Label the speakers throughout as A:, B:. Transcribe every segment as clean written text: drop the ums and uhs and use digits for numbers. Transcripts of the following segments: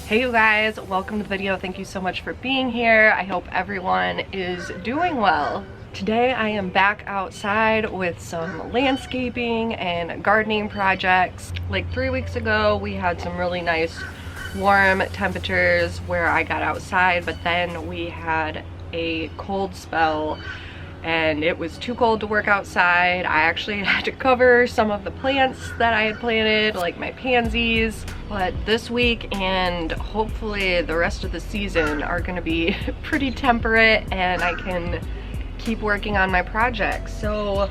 A: Hey you guys, welcome to the video. Thank you so much for being here. I hope everyone is doing well. Today I am back outside with some landscaping and gardening projects. Like 3 weeks ago we had some really nice warm temperatures where I got outside, but then we had a cold spell and it was too cold to work outside. I actually had to cover some of the plants that I had planted, like my pansies. But this week and hopefully the rest of the season are gonna be pretty temperate and I can keep working on my projects. So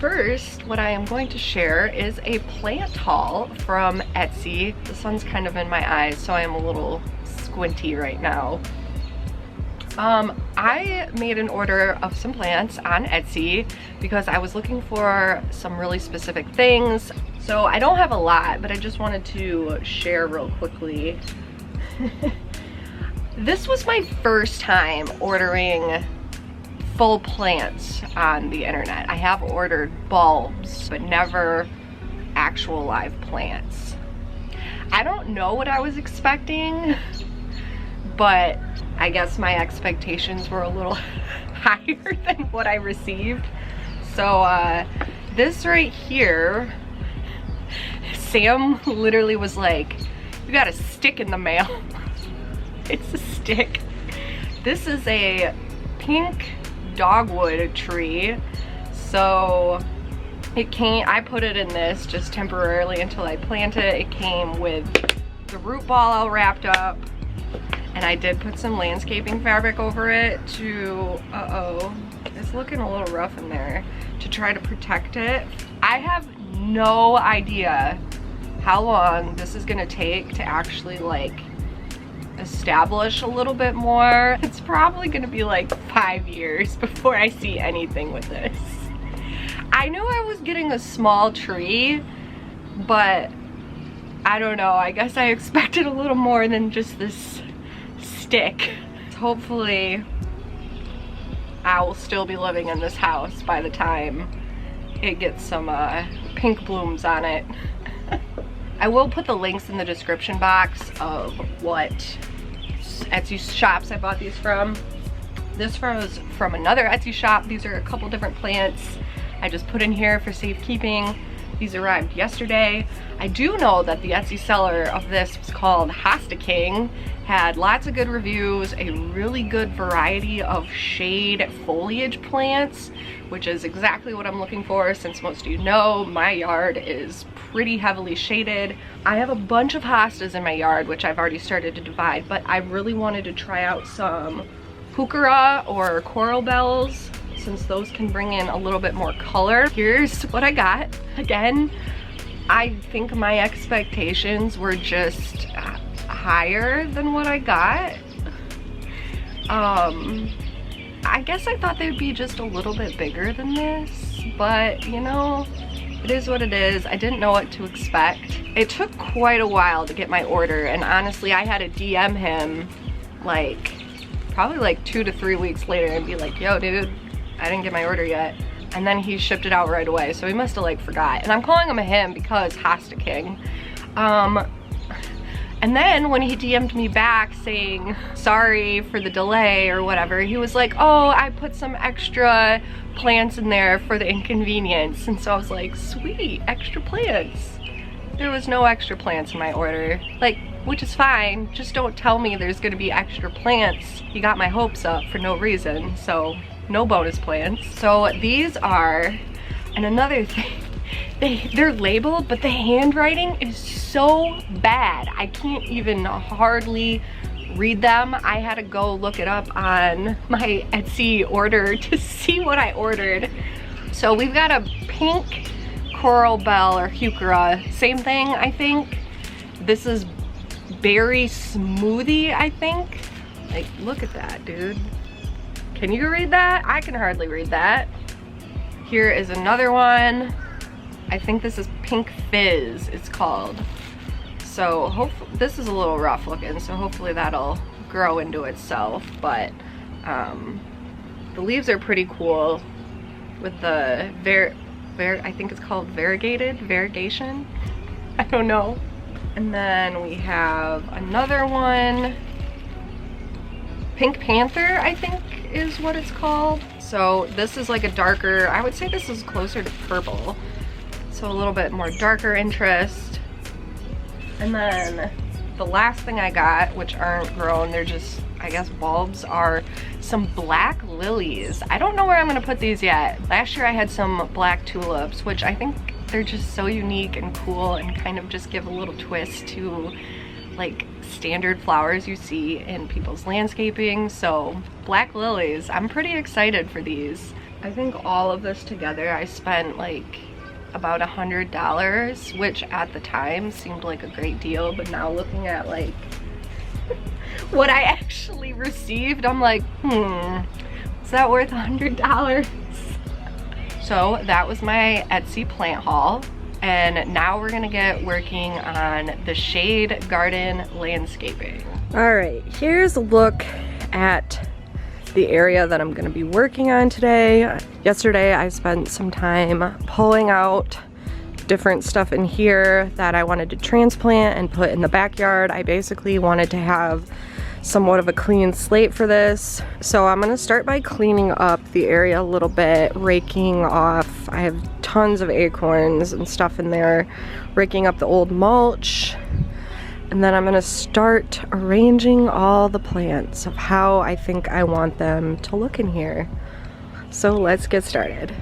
A: first, what I am going to share is a plant haul from Etsy. The sun's kind of in my eyes, so I am a little squinty right now. I made an order of some plants on Etsy because I was looking for some really specific things. So I don't have a lot, but I just wanted to share real quickly. This was my first time ordering full plants on the internet. I have ordered bulbs, but never actual live plants. I don't know what I was expecting, but I guess my expectations were a little higher than what I received. So this right here, Sam literally was like, "You got a stick in the mail." It's a stick. This is a pink dogwood tree. So it came, I put it in this just temporarily until I plant it. It came with the root ball all wrapped up. And I did put some landscaping fabric over it to, it's looking a little rough in there, to try to protect it. I have no idea how long this is gonna take to actually like establish a little bit more. It's probably gonna be like 5 years before I see anything with this. I knew I was getting a small tree, but I don't know, I guess I expected a little more than just this stick. Hopefully I will still be living in this house by the time it gets some pink blooms on it. I will put the links in the description box of what Etsy shops I bought these from. This was from another Etsy shop. These are a couple different plants I just put in here for safekeeping. These arrived yesterday. I do know that the Etsy seller of this was called Hosta King, had lots of good reviews, a really good variety of shade foliage plants, which is exactly what I'm looking for since most of you know my yard is pretty heavily shaded. I have a bunch of hostas in my yard, which I've already started to divide, but I really wanted to try out some heuchera or coral bells, since those can bring in a little bit more color. Here's what I got. Again, I think my expectations were just higher than what I got. I guess I thought they'd be just a little bit bigger than this, but you know, it is what it is. I didn't know what to expect. It took quite a while to get my order, and honestly I had to DM him like probably like 2 to 3 weeks later and be like, "Yo dude, I didn't get my order yet." And then he shipped it out right away, so he must have like forgot. And I'm calling him a him because Hosta King. And then when he DM'd me back saying sorry for the delay or whatever, he was like, "Oh, I put some extra plants in there for the inconvenience." And so I was like, sweet, extra plants. There was no extra plants in my order, like, which is fine. Just don't tell me there's gonna be extra plants. You got my hopes up for no reason, so no bonus plants. So these are, and another thing, they're labeled, but the handwriting is so bad. I can't even hardly read them. I had to go look it up on my Etsy order to see what I ordered. So we've got a pink coral bell or heuchera, same thing I think. This is berry smoothie, I think. Like, look at that, dude. Can you read that? I can hardly read that. Here is another one. I think this is Pink Fizz, it's called. So hopefully, this is a little rough looking, so hopefully that'll grow into itself. But the leaves are pretty cool with the I think it's called variegation. I don't know. And then we have another one. Pink Panther, I think is what it's called. So this is like a darker, I would say this is closer to purple. So a little bit more darker interest. And then the last thing I got, which aren't grown, they're just, I guess, bulbs, are some black lilies. I don't know where I'm gonna put these yet. Last year I had some black tulips, which I think they're just so unique and cool and kind of just give a little twist to like standard flowers you see in people's landscaping. So black lilies, I'm pretty excited for these. I think all of this together I spent like about $100, which at the time seemed like a great deal, but now looking at like what I actually received, I'm like, is that worth $100? So that was my Etsy plant haul. And now we're gonna get working on the shade garden landscaping. All right, here's a look at the area that I'm gonna be working on today. Yesterday I spent some time pulling out different stuff in here that I wanted to transplant and put in the backyard. I basically wanted to have somewhat of a clean slate for this. So I'm gonna start by cleaning up the area a little bit, raking off. I have tons of acorns and stuff in there, raking up the old mulch. And then I'm gonna start arranging all the plants of how I think I want them to look in here. So let's get started.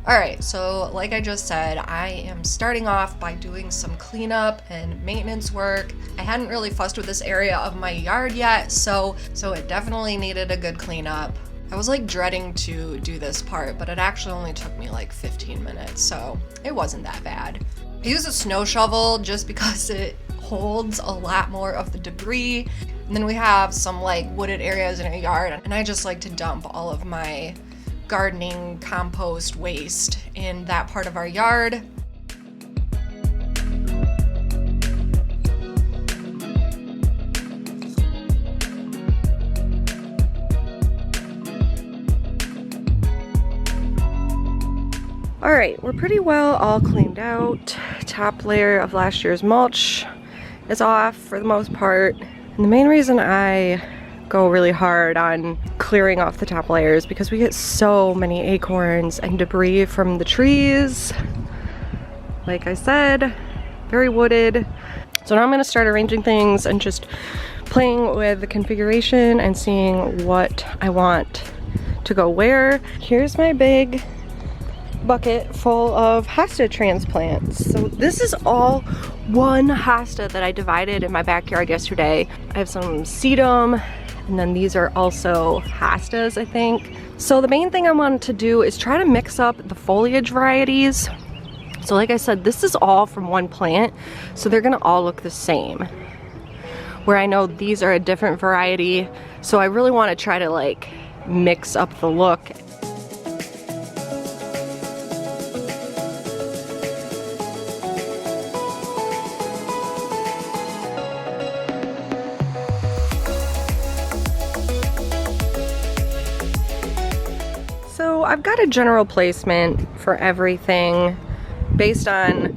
A: All right, so like I just said, I am starting off by doing some cleanup and maintenance work. I hadn't really fussed with this area of my yard yet, so it definitely needed a good cleanup. I was like dreading to do this part, but it actually only took me like 15 minutes, so it wasn't that bad. I use a snow shovel just because it holds a lot more of the debris. And then we have some like wooded areas in our yard, and I just like to dump all of my gardening compost waste in that part of our yard. All right, we're pretty well all cleaned out. Top layer of last year's mulch is off for the most part. And the main reason I go really hard on clearing off the top layers because we get so many acorns and debris from the trees. Like I said, very wooded. So now I'm gonna start arranging things and just playing with the configuration and seeing what I want to go where. Here's my big bucket full of hosta transplants. So this is all one hosta that I divided in my backyard yesterday. I have some sedum, and then these are also hostas, I think. So the main thing I wanted to do is try to mix up the foliage varieties. So like I said, this is all from one plant, so they're gonna all look the same. Where I know these are a different variety, so I really wanna try to like mix up the look. I've got a general placement for everything based on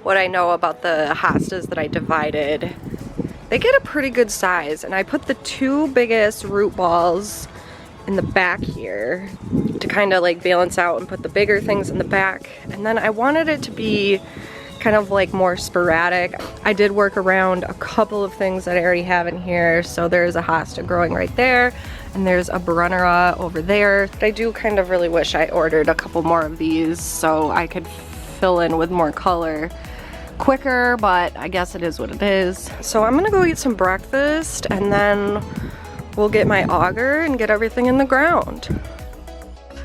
A: what I know about the hostas that I divided. They get a pretty good size, and I put the two biggest root balls in the back here to kind of like balance out and put the bigger things in the back. And then I wanted it to be kind of like more sporadic. I did work around a couple of things that I already have in here. So there's a hosta growing right there, and there's a Brunnera over there. I do kind of really wish I ordered a couple more of these so I could fill in with more color quicker, but I guess it is what it is. So I'm gonna go eat some breakfast, and then we'll get my auger and get everything in the ground.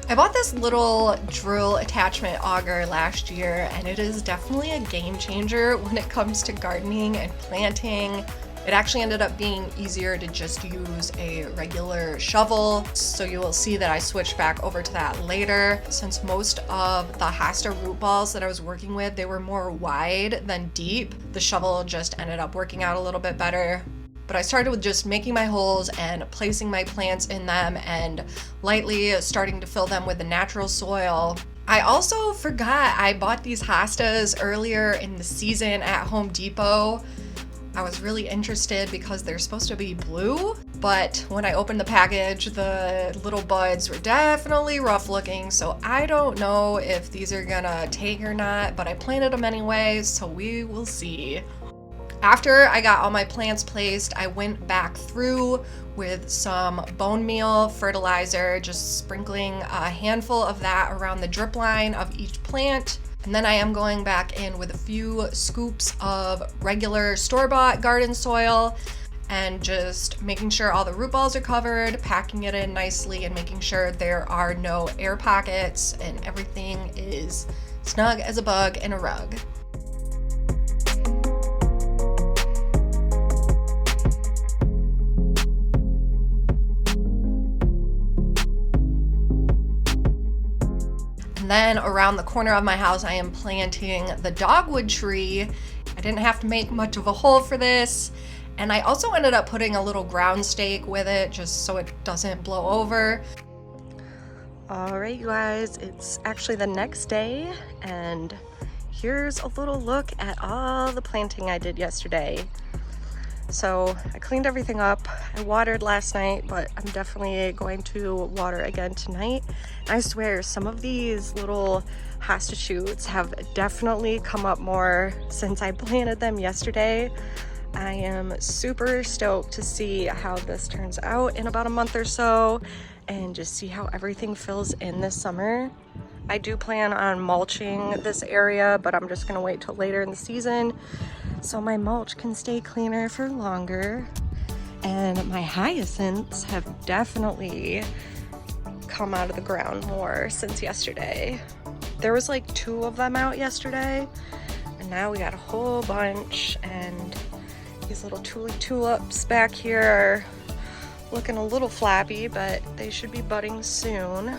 A: I bought this little drill attachment auger last year, and it is definitely a game changer when it comes to gardening and planting. It actually ended up being easier to just use a regular shovel, so you will see that I switched back over to that later. Since most of the hosta root balls that I was working with, they were more wide than deep, the shovel just ended up working out a little bit better. But I started with just making my holes and placing my plants in them and lightly starting to fill them with the natural soil. I also forgot I bought these hostas earlier in the season at Home Depot. I was really interested because they're supposed to be blue, but when I opened the package, the little buds were definitely rough looking, so I don't know if these are gonna take or not, but I planted them anyway, so we will see. After I got all my plants placed, I went back through with some bone meal fertilizer, just sprinkling a handful of that around the drip line of each plant. And then I am going back in with a few scoops of regular store-bought garden soil and just making sure all the root balls are covered, packing it in nicely, and making sure there are no air pockets and everything is snug as a bug in a rug. And then around the corner of my house, I am planting the dogwood tree. I didn't have to make much of a hole for this. And I also ended up putting a little ground stake with it just so it doesn't blow over. All right, you guys, it's actually the next day, and here's a little look at all the planting I did yesterday. So I cleaned everything up. I watered last night, but I'm definitely going to water again tonight. I swear some of these little hosta shoots have definitely come up more since I planted them yesterday. I am super stoked to see how this turns out in about a month or so and just see how everything fills in this summer. I do plan on mulching this area, but I'm just gonna wait till later in the season so my mulch can stay cleaner for longer. And my hyacinths have definitely come out of the ground more since yesterday. There was like 2 of them out yesterday, and now we got a whole bunch, and these little tulips back here are looking a little flappy, but they should be budding soon.